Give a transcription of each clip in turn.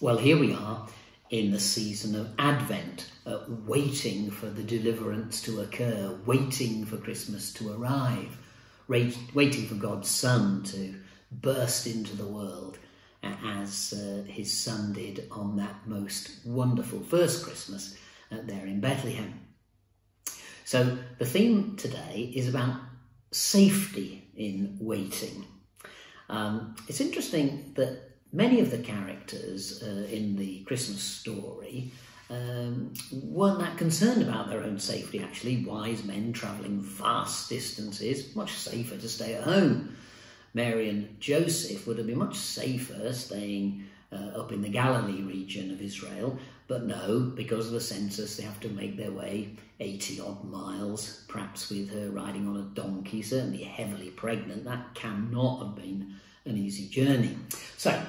Well, here we are in the season of Advent, waiting for the deliverance to occur, waiting for Christmas to arrive, waiting for God's Son to burst into the world as his Son did on that most wonderful first Christmas there in Bethlehem. So the theme today is about safety in waiting. It's interesting that many of the characters in the Christmas story weren't that concerned about their own safety, actually. Wise men travelling vast distances, much safer to stay at home. Mary and Joseph would have been much safer staying up in the Galilee region of Israel, but no, because of the census they have to make their way 80 odd miles, perhaps with her riding on a donkey, certainly heavily pregnant. That cannot have been an easy journey. So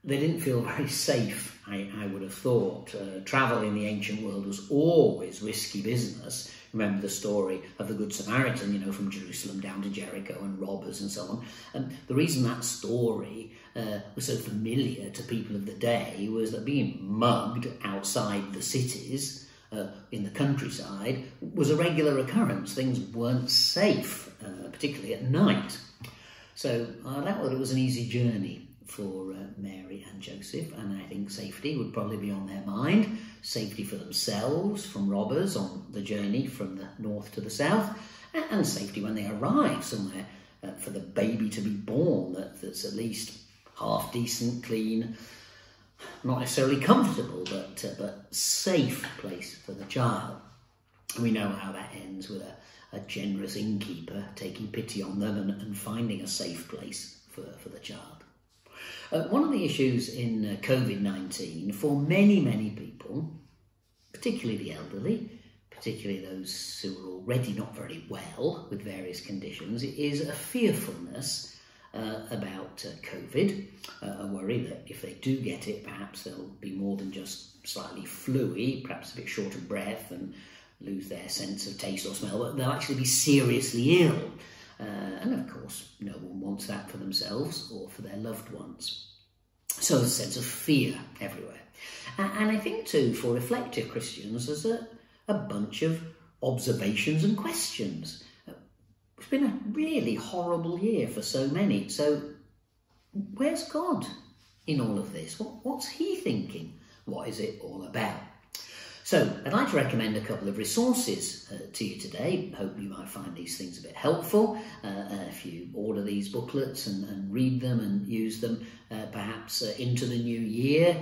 they didn't feel very safe, I would have thought. Travel in the ancient world was always risky business. Remember the story of the Good Samaritan, from Jerusalem down to Jericho, and robbers and so on. And the reason that story was so familiar to people of the day was that being mugged outside the cities, in the countryside, was a regular occurrence. Things weren't safe, particularly at night. So I thought it was an easy journey for Mary and Joseph, and I think safety would probably be on their mind. Safety for themselves from robbers on the journey from the north to the south, and safety when they arrive somewhere for the baby to be born that's at least half decent, clean, not necessarily comfortable, but safe place for the child. We know how that ends, with a generous innkeeper taking pity on them and finding a safe place for the child. One of the issues in COVID-19 for many, many people, particularly the elderly, particularly those who are already not very well with various conditions, is a fearfulness about COVID, a worry that if they do get it, perhaps they'll be more than just slightly fluey, perhaps a bit short of breath and lose their sense of taste or smell, but they'll actually be seriously ill. And of course, no one wants that for themselves or for their loved ones. So there's a sense of fear everywhere. And I think too, for reflective Christians, there's a bunch of observations and questions. It's been a really horrible year for so many. So where's God in all of this? What's he thinking? What is it all about? So I'd like to recommend a couple of resources to you today. Hope you might find these things a bit helpful. If you order these booklets and read them and use them, perhaps into the new year,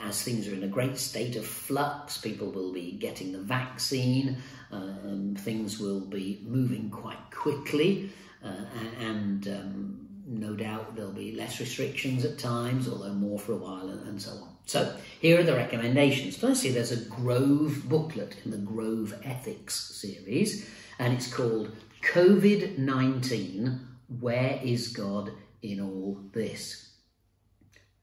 as things are in a great state of flux, people will be getting the vaccine, things will be moving quite quickly, and no doubt there'll be less restrictions at times, although more for a while, and so on. So here are the recommendations. Firstly, there's a Grove booklet in the Grove Ethics series, and it's called COVID-19, Where is God in All This?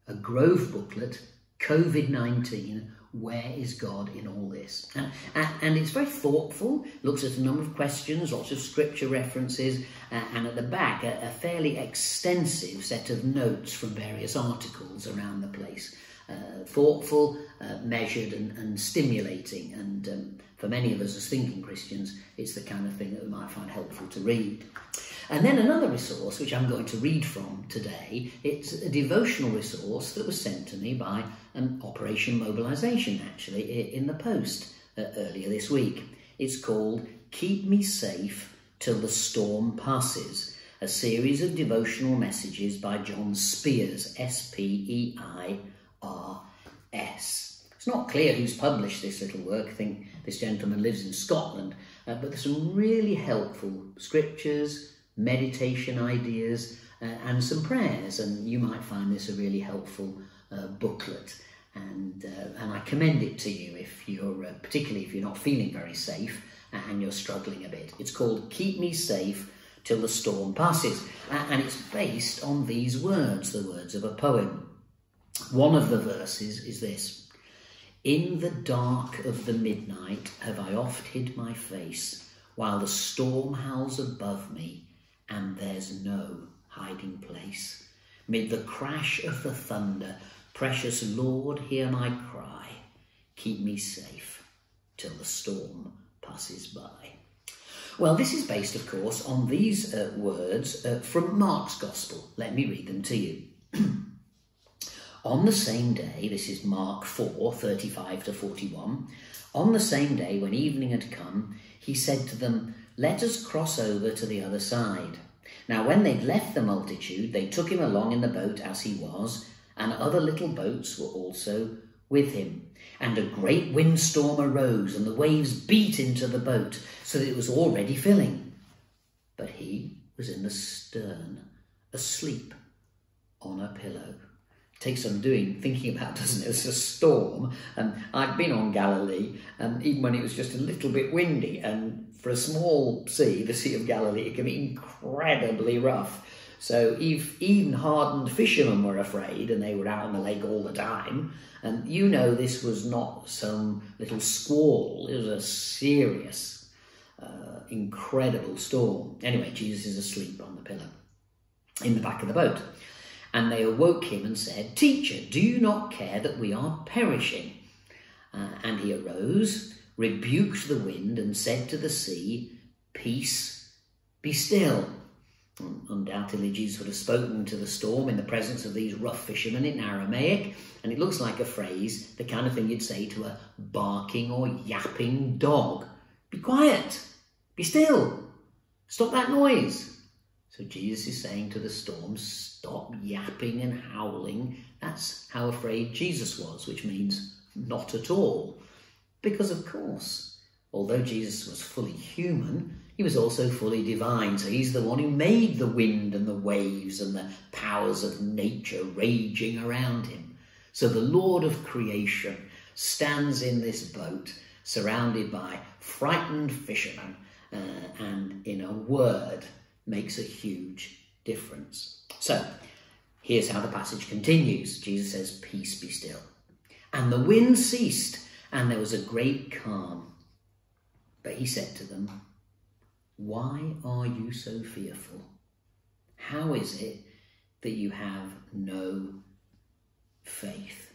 A Grove booklet, COVID-19, Where is God in all this? And it's very thoughtful, looks at a number of questions, lots of scripture references, and at the back a fairly extensive set of notes from various articles around the place. Thoughtful, measured and stimulating, and for many of us as thinking Christians, it's the kind of thing that we might find helpful to read. And then another resource, which I'm going to read from today, it's a devotional resource that was sent to me by Operation Mobilisation, actually, in the Post earlier this week. It's called Keep Me Safe Till the Storm Passes, a series of devotional messages by John Spears, S-P-E-I-R-S. It's not clear who's published this little work. I think this gentleman lives in Scotland, but there's some really helpful scriptures, meditation ideas, and some prayers, and you might find this a really helpful booklet, and I commend it to you if you're particularly if you're not feeling very safe and you're struggling a bit. It's called Keep Me Safe Till the Storm Passes, and it's based on these words, the words of a poem. One of the verses is this: "In the dark of the midnight have I oft hid my face, while the storm howls above me, and there's no hiding place. Mid the crash of the thunder, Precious Lord, hear my cry. Keep me safe till the storm passes by. Well, this is based, of course, on these words from Mark's Gospel. Let me read them to you. On the same day, this is Mark 4, 35 to 41, on the same day when evening had come, he said to them, "Let us cross over to the other side." Now when they'd left the multitude, they took him along in the boat as he was, and other little boats were also with him. And a great windstorm arose, and the waves beat into the boat, so that it was already filling. But he was in the stern, asleep on a pillow. Takes some thinking about, doesn't it? It's a storm. I've been on Galilee, even when it was just a little bit windy, and for a small sea, the Sea of Galilee, it can be incredibly rough. So if even hardened fishermen were afraid, and they were out on the lake all the time, and you know this was not some little squall, it was a serious, incredible storm. Anyway, Jesus is asleep on the pillow in the back of the boat. And they awoke him and said, "Teacher, do you not care that we are perishing?" And he arose, rebuked the wind, and said to the sea, "Peace, be still." Undoubtedly, Jesus would have spoken to the storm in the presence of these rough fishermen in Aramaic, and it looks like a phrase, the kind of thing you'd say to a barking or yapping dog. Be quiet, be still, stop that noise. So Jesus is saying to the storm, stop yapping and howling. That's how afraid Jesus was, which means not at all. Because of course, although Jesus was fully human, he was also fully divine. So he's the one who made the wind and the waves and the powers of nature raging around him. So the Lord of creation stands in this boat, surrounded by frightened fishermen, and in a word, makes a huge difference. So here's how the passage continues. Jesus says, "Peace, be still." And the wind ceased, and there was a great calm. But he said to them, "Why are you so fearful? How is it that you have no faith?"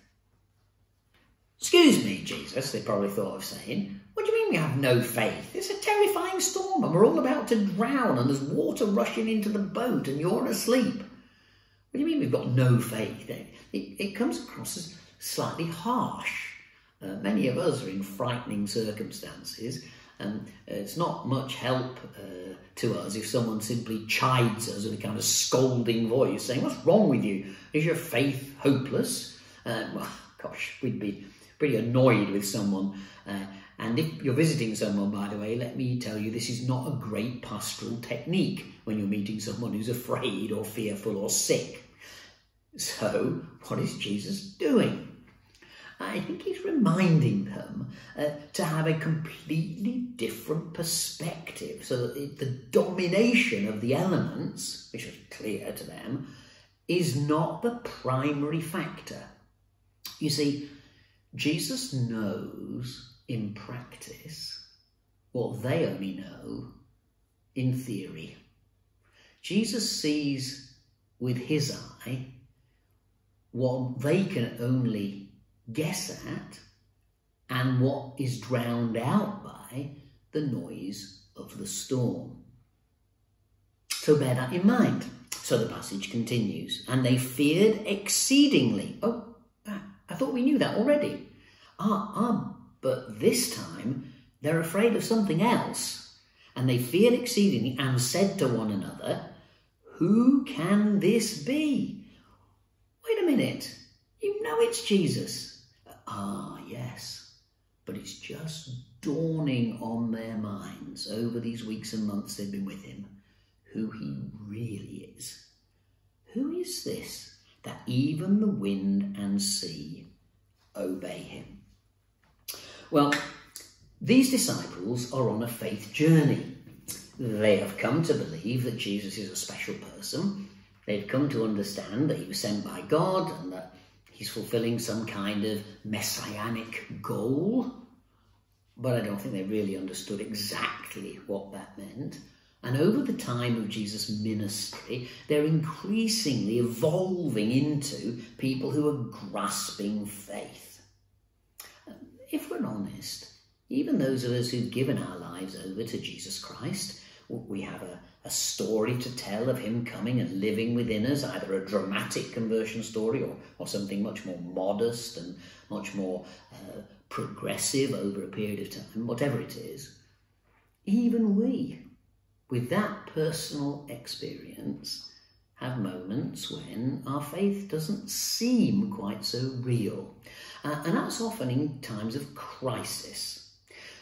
"Excuse me, Jesus," they probably thought of saying. "What do you mean we have no faith? It's a terrifying storm and we're all about to drown and there's water rushing into the boat and you're asleep. What do you mean we've got no faith?" It comes across as slightly harsh. Many of us are in frightening circumstances, and it's not much help to us if someone simply chides us with a kind of scolding voice saying, "What's wrong with you? Is your faith hopeless?" Well, gosh, we'd be pretty annoyed with someone. And if you're visiting someone, by the way, let me tell you, this is not a great pastoral technique when you're meeting someone who's afraid or fearful or sick. So, what is Jesus doing? I think he's reminding them to have a completely different perspective, so that the domination of the elements, which was clear to them, is not the primary factor. You see, Jesus knows in practice what they only know in theory. Jesus sees with his eye what they can only guess at and what is drowned out by the noise of the storm. So bear that in mind. So the passage continues. And they feared exceedingly. Oh, I thought we knew that already. But this time they're afraid of something else. And they feared exceedingly and said to one another, "Who can this be?" Wait a minute. You know it's Jesus. Yes. But it's just dawning on their minds over these weeks and months they've been with him who he really is. Who is this that even the wind and sea obey him? Well, these disciples are on a faith journey. They have come to believe that Jesus is a special person. They've come to understand that he was sent by God and that he's fulfilling some kind of messianic goal. But I don't think they really understood exactly what that meant. And over the time of Jesus' ministry, they're increasingly evolving into people who are grasping faith. If we're honest, even those of us who've given our lives over to Jesus Christ, we have a story to tell of him coming and living within us, either a dramatic conversion story or something much more modest and much more progressive over a period of time, whatever it is. Even we, with that personal experience, have moments when our faith doesn't seem quite so real. And that's often in times of crisis.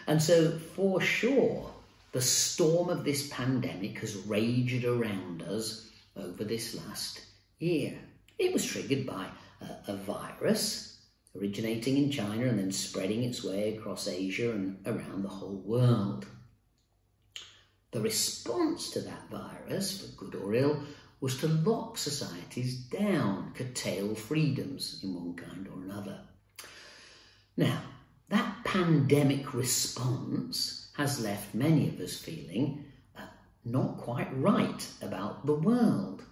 And so, for sure, the storm of this pandemic has raged around us over this last year. It was triggered by a virus originating in China and then spreading its way across Asia and around the whole world. The response to that virus, for good or ill, was to lock societies down, curtail freedoms in one kind or another. Now, that pandemic response has left many of us feeling not quite right about the world.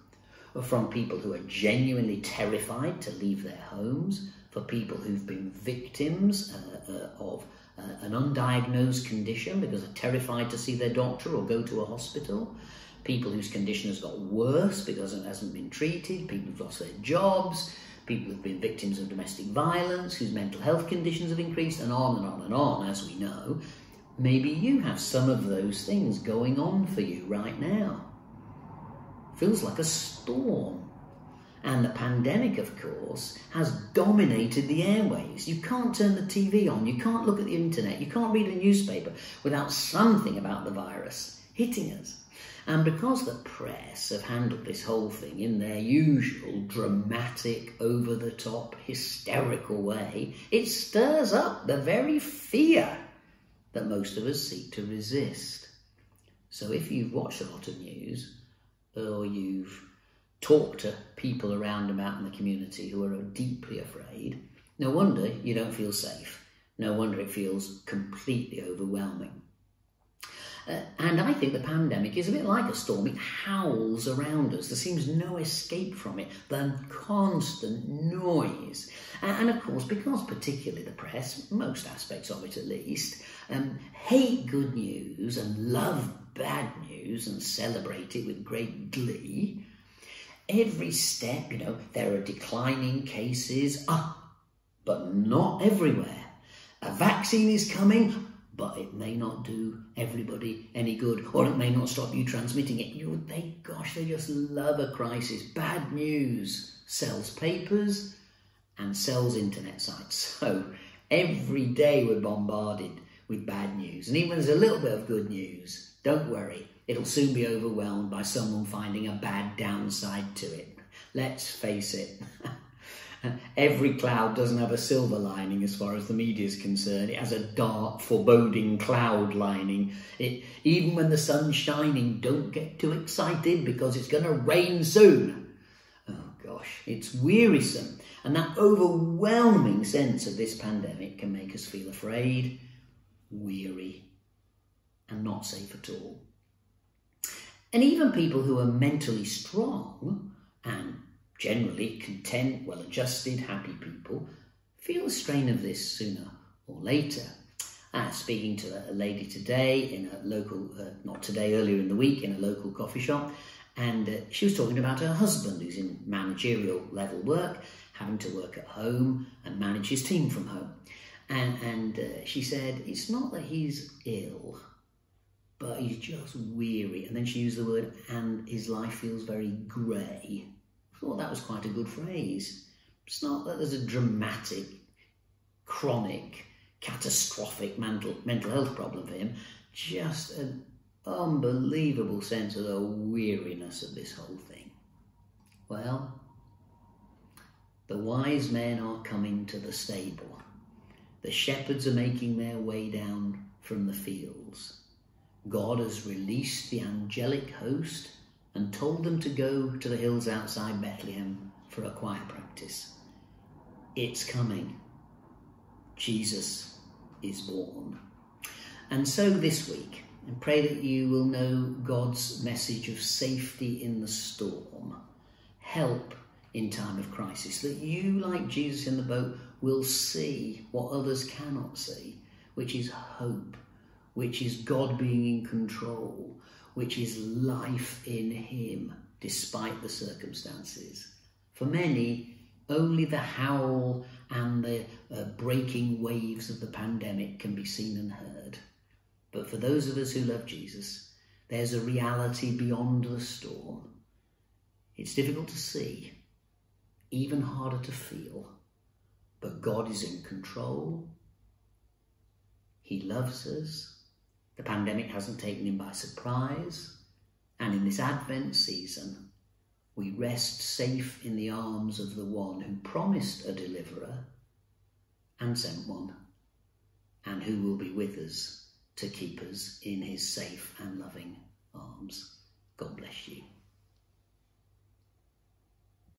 From people who are genuinely terrified to leave their homes, for people who've been victims of an undiagnosed condition because they're terrified to see their doctor or go to a hospital, people whose condition has got worse because it hasn't been treated, people who've lost their jobs, people who've been victims of domestic violence, whose mental health conditions have increased, and on and on and on, as we know. Maybe you have some of those things going on for you right now. Feels like a storm. And the pandemic, of course, has dominated the airwaves. You can't turn the TV on, you can't look at the internet, you can't read a newspaper without something about the virus hitting us. And because the press have handled this whole thing in their usual dramatic, over-the-top, hysterical way, it stirs up the very fear that most of us seek to resist. So if you've watched a lot of news, or you've talked to people around about in the community who are deeply afraid, no wonder you don't feel safe. No wonder it feels completely overwhelming. And I think the pandemic is a bit like a storm. It howls around us. There seems no escape from it. The constant noise. And of course, because particularly the press, most aspects of it at least, hate good news and love bad news and celebrate it with great glee, every step, there are declining cases, but not everywhere. A vaccine is coming, but it may not do everybody any good, or it may not stop you transmitting it. They just love a crisis. Bad news sells papers and sells internet sites. So every day we're bombarded with bad news. And even when there's a little bit of good news, don't worry, it'll soon be overwhelmed by someone finding a bad downside to it. Let's face it. Every cloud doesn't have a silver lining as far as the media is concerned. It has a dark, foreboding cloud lining. Even when the sun's shining, don't get too excited because it's going to rain soon. Oh gosh, it's wearisome. And that overwhelming sense of this pandemic can make us feel afraid, weary, and not safe at all. And even people who are mentally strong and generally content, well-adjusted, happy people feel the strain of this sooner or later. Speaking to a lady today in a local, earlier in the week, in a local coffee shop, and she was talking about her husband who's in managerial level work, having to work at home and manage his team from home. And she said, it's not that he's ill, but he's just weary. And then she used the word, and his life feels very grey. I thought that was quite a good phrase. It's not that there's a dramatic, chronic, catastrophic mental health problem for him, just an unbelievable sense of the weariness of this whole thing. Well, the wise men are coming to the stable. The shepherds are making their way down from the fields. God has released the angelic host and told them to go to the hills outside Bethlehem for a choir practice. It's coming. Jesus is born. And so this week, and pray that you will know God's message of safety in the storm, help in time of crisis, that you, like Jesus in the boat, will see what others cannot see, which is hope, which is God being in control, which is life in him despite the circumstances. For many, only the howl and the breaking waves of the pandemic can be seen and heard. But for those of us who love Jesus, there's a reality beyond the storm. It's difficult to see, even harder to feel, but God is in control. He loves us. The pandemic hasn't taken him by surprise. And in this Advent season, we rest safe in the arms of the one who promised a deliverer and sent one, and who will be with us to keep us in his safe and loving arms. God bless you.